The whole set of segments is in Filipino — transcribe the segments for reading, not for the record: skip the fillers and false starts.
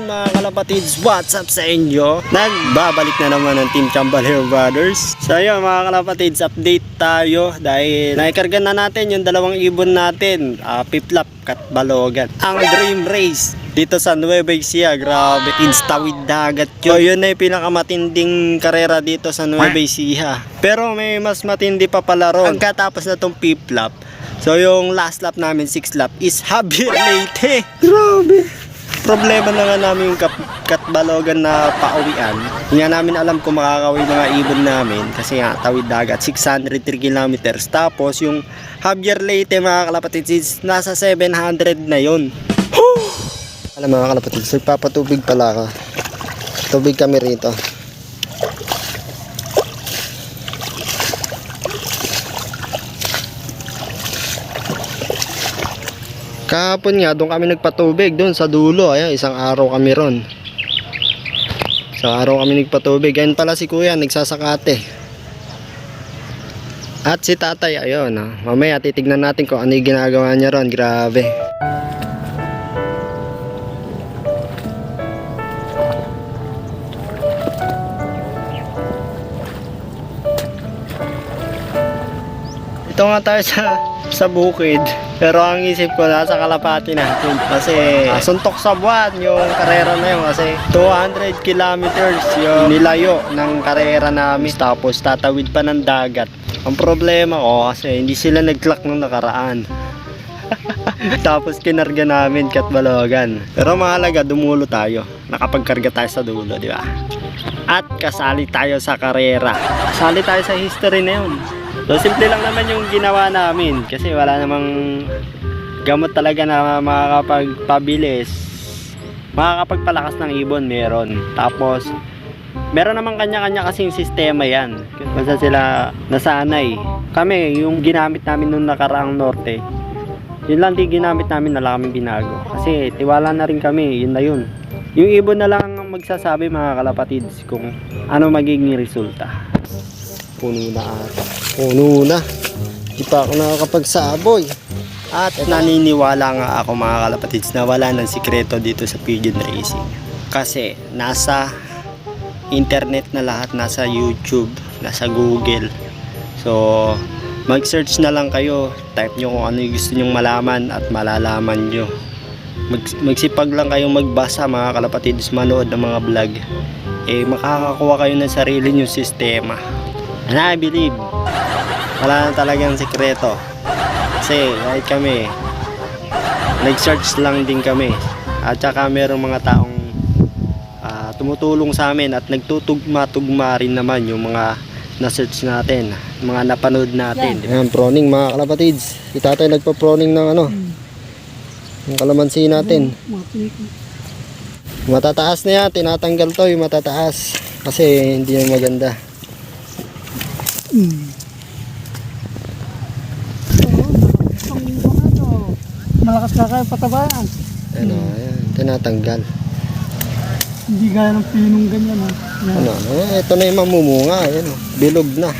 mga kalapatids, what's up sa inyo? Nagbabalik na naman ang Team Chambalero Brothers. So yun mga kalapatids, update tayo dahil naikarga na natin yung dalawang ibon natin, Piplap at Balogan. Ang dream race dito sa Nueva Ecija, grabe, instawid dagat yun. So yun na yung pinakamatinding karera dito sa Nueva Ecija. Pero may mas matindi pa pala ron. Pagkatapos na tong Piplap, so yung last lap namin, 6 lap, is Javier Leyte. Grabe. Problema na nga namin yung Katbalogan na pauwian. Hindi nga namin alam kung makakawin mga ibon namin kasi nga tawid dagat, 603 kilometers. Tapos yung Javier Leyte mga kalapatids, nasa 700 na yun. Alam mga kalapatids, nagpapatubig pala ka. Tubig kami rito. Kahapon nga, doon kami nagpatubig, doon sa dulo. Ayan, isang araw kami ron. Isang araw kami nagpatubig. Ayan pala si kuya, nagsasakate. At si tatay, ayun. Mamaya titignan natin kung ano yung ginagawa niya ron. Grabe. Ito nga tayo sa bukid. Pero ang isip ko nasa kalapati natin kasi suntok sa buwan yung karera na yun kasi 200 kilometers yung nilayo ng karera namin tapos tatawid pa ng dagat. Ang problema ko kasi hindi sila nag-clock nung nakaraan. Tapos kinarga namin Katbalogan. Pero mahalaga dumulo tayo. Nakapagkarga tayo sa dulo, di ba? At kasali tayo sa karera. Kasali tayo sa history na yun. So simple lang naman yung ginawa namin kasi wala namang gamot talaga na makakapagpabilis, makakapagpalakas ng ibon meron. Tapos meron namang kanya-kanya kasing sistema yan. Basta sila nasanay. Kami yung ginamit namin nung nakaraang norte, yun lang din ginamit namin, wala kaming binago. Kasi tiwala na rin kami, yun na yun. Yung ibon na lang ang magsasabi mga kalapatids kung ano magiging resulta. Puno na ata. Puno na. Di pa ako nakakapagsaboy. At naniniwala nga ako mga kalapatids na wala ng sikreto dito sa pigeon racing. Kasi nasa internet na lahat. Nasa YouTube, nasa Google. So mag-search na lang kayo. Type nyo kung ano yung gusto nyong malaman at malalaman nyo. Magsipag lang kayong magbasa mga kalapatids, manood ng mga vlog. Makakakuha kayo ng sarili nyong sistema. And I believe wala na talagang sikreto kasi kahit kami nag-search lang din kami at saka merong mga taong tumutulong sa amin at nagtutugma-tugma rin naman yung mga na-search natin, mga napanood natin. Ayan, proning mga kalapatids, si tatay nagpa-proning ng yung kalamansi natin. Matataas na yan, tinatanggal to yung matataas kasi hindi yung maganda. Malakas ka kayo patabayan. Ayan, tinatanggal. Hindi gaya ng pinong ganyan. Ito na yung mamumunga. Ayan, bilog na.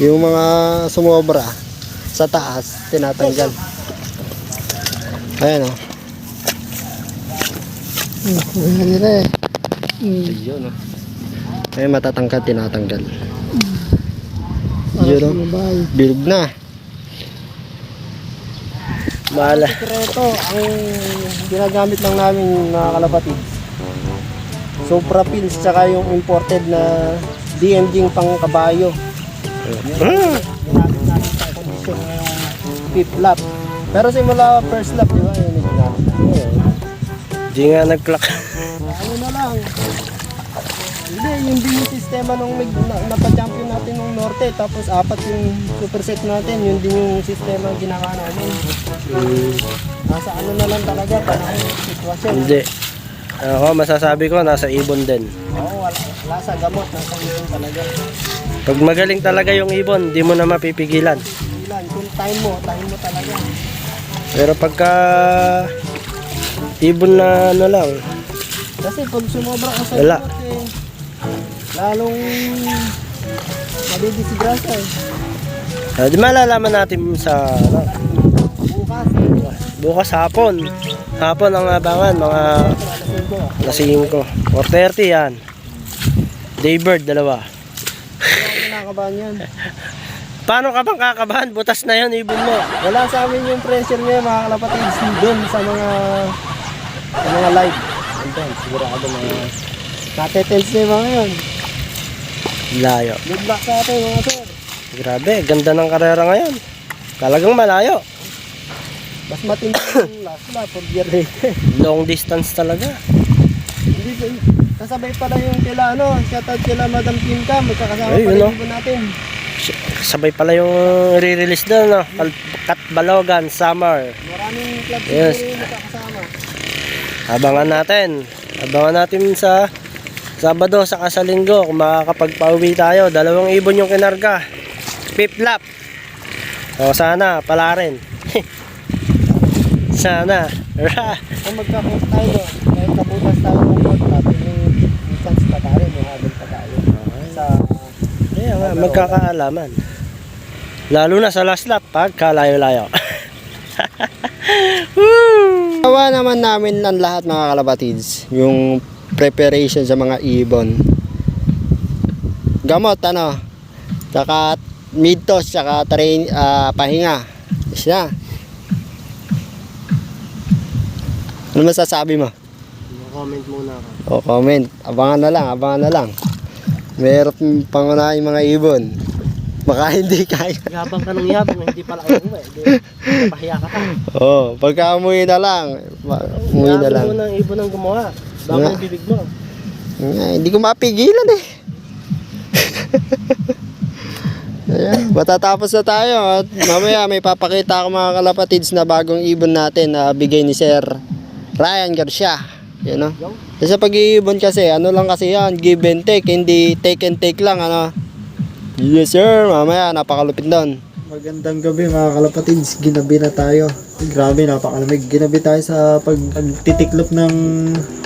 Yung mga sumobra sa taas, tinatanggal. Ayan o. Ayun o. Ayan, matatangkad, tinatanggal. Yun o, bilog na. Mahala. Sikreto, ang ginagamit lang namin mga kalapatids, Supra pills tsaka yung imported na DMG pang kabayo. Ginamit namin sa kondisyon ng fifth lap. Pero simula first lap, di ba? Yun yung ginamit namin. Di nga nag-clock. Ano na lang. Hindi, yun din yung sistema nung napa-champion natin nung norte. Tapos 4 yung superset natin. Yun din yung sistema ginawa namin. Nasa ano na lang talaga, panahon yung sitwasyon. Hindi. Ako, masasabi ko, nasa ibon din. Oo, wala sa gamot, nasa ibon talaga. Pag magaling talaga yung ibon, di mo na mapipigilan. Ilan, kung time mo talaga. Pero pagka ibon na ano lang, Kasi pag sumobra ka sa wala. gamot lalong madidisgrasya Di malalaman natin sa bukas. bukas hapon. Hapon ang abangan, mga Alas 5. 4:30 yan. Daybird, dalawa. Wala kinakabahan yan. Paano ka bang kakabahan? Butas na yun, ibon mo. Wala sa amin yung pressure ngayon mga kalapatids doon sa mga live. Anton, sigurado mga katetels na yung mga yun. Layo. Good luck sa atin mga sir. Grabe, ganda ng karera ngayon. Talagang malayo. Mas matindi yung last lap of year later. Long distance talaga. Hindi ko, kasabay pala yung kila shoutout kila Madam Kim Cam, magkakasama Ay, pala yun, yung ibon natin. Sabay pala yung re-release doon, no? Katbalogan, Summer. Maraming clubs Yes. yung magkakasama. Abangan natin sa Sabado saka sa Linggo kung makakapagpauwi tayo. 2 ibon yung kinarga. Fifth lap. O sana, pala rin. Sana. Kung magkakos tayo doon, kahit nabutas tayo ng court natin, may chance pa tayo, may habol pa tayo. Sa Kaya nga, magkakaalaman. Lalo na sa last lap, pag kalayo-layo. Gawa naman namin ng lahat mga kalapatids, yung preparation sa mga ibon. Gamot, tsaka mid-toss, tsaka pahinga. Is na. Ano masasabi mo? Comment muna ako. O, comment. Abangan na lang. Meron pangunahin mga ibon. Baka hindi kaya. Yabang ka ng yabang, hindi pala ako uwi. Pahiya ka pa. Oo, pagka umuwi na lang. Umuwi na lang. Yabang mo ng ibon ang gumawa. Baka Nga. yung bibig mo. Hindi ko mapigilan eh. Ayan, matatapos na tayo at mamaya may papakita ako mga kalapatids na bagong ibon natin na bigay ni Sir Ryan Garcia. Yan o. Sa pag-iibon kasi, lang kasi yan, give and take, hindi take and take lang, Yes sir, mamaya napakalupit doon. magandang gabi mga kalapatids, ginabi na tayo. Grabe, napakalamig. Ginabi tayo sa pagtitiklop ng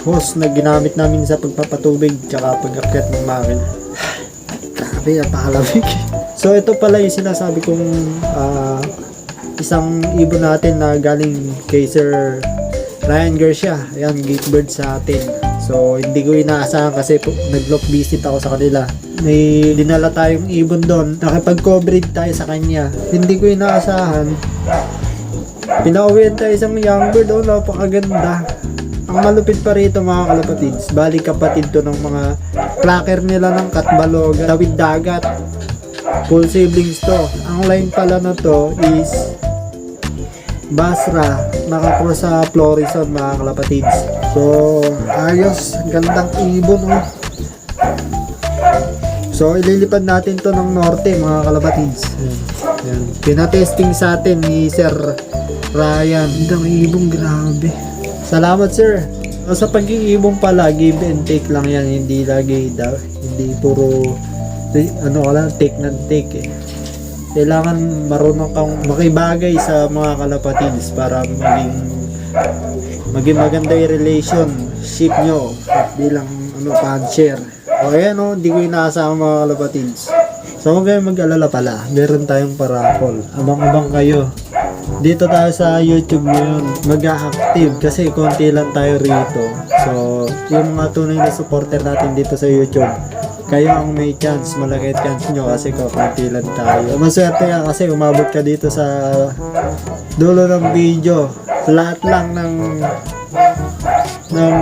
hose na ginamit namin sa pagpapatubig tsaka pag-akyat ng makina. Grabe, napakalamig. So ito pala yung sinasabi kong isang ibon natin na galing kay Sir Ryan Garcia. Ayan, gatebird sa atin. So hindi ko inaasahan kasi nag-lock visit ako sa kanila. May dinala tayong ibon doon. Nakipag-coverage tayo sa kanya. Hindi ko inaasahan. Pinauwihan tayo isang young bird. Oh, napakaganda. Ang malupit pa rito mga kalapatids. Bali kapatid to ng mga clacker nila ng Katbalogan. Tawid dagat. Full siblings to. Ang line pala na to is Basra. Nakakross sa Florison mga kalapatids. So, ayos. Gandang ibon. Oh. So, ililipad natin to ng norte mga kalapatids. Ayan. Pinatesting sa atin ni Sir Ryan. Gandang ibon, grabe. Salamat sir. O, sa pag-iibong pala, give and take lang yan. Hindi lagi daw. Hindi puro take na take eh. Kailangan marunong kang makibagay sa mga kalapatids para maging maganda yung relationship nyo bilang puncher. O ayan hindi ko inaasahan mga kalapatids. So huwag kayong mag-alala pala, meron tayong parapol. Abang-abang kayo. Dito tayo sa YouTube ngayon, mag-a-active kasi konti lang tayo rito. So yung mga tunay na supporter natin dito sa YouTube, kayo ang may chance, malaki chance nyo kasi konti lang tayo. Maswerte ka kasi umabot ka dito sa dulo ng video. Lahat lang ng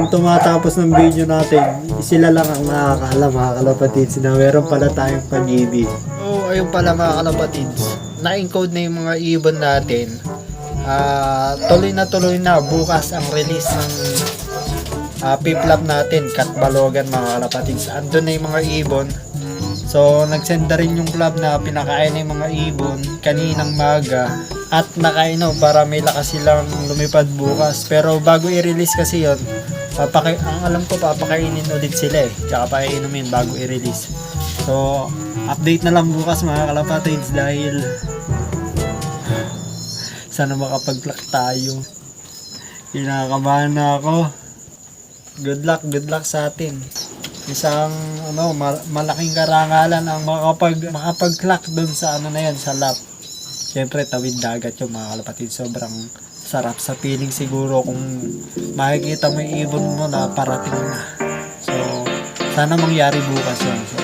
tumatapos ng video natin, sila lang ang nakakaalam mga kalapatids na meron pala tayong pag-ibig. Oh, ayun pala mga kalapatids, na-encode na yung mga ibon natin. Tuloy na bukas ang release ng piplap natin, Katbalogan mga kalapatids. Andun na yung mga ibon. So nagsend na rin yung club na pinakain na yung mga ibon kaninang maga at nakaino para may lakas silang lumipad bukas. Pero bago i-release kasi yon, ang alam ko papakainin ulit sila tsaka paiinumin bago i-release. So update na lang bukas mga kalapatids dahil sana makapag-clock tayo. Kinakabahan na ako. Good luck sa atin. Isang malaking karangalan ang makapag-clock doon sa na yan, sa lap. Siyempre tawid dagat yung mga kalapatid, sobrang sarap sa feeling siguro kung makikita mo yung ibon mo na parating na. So, sana mangyari bukas yun. So,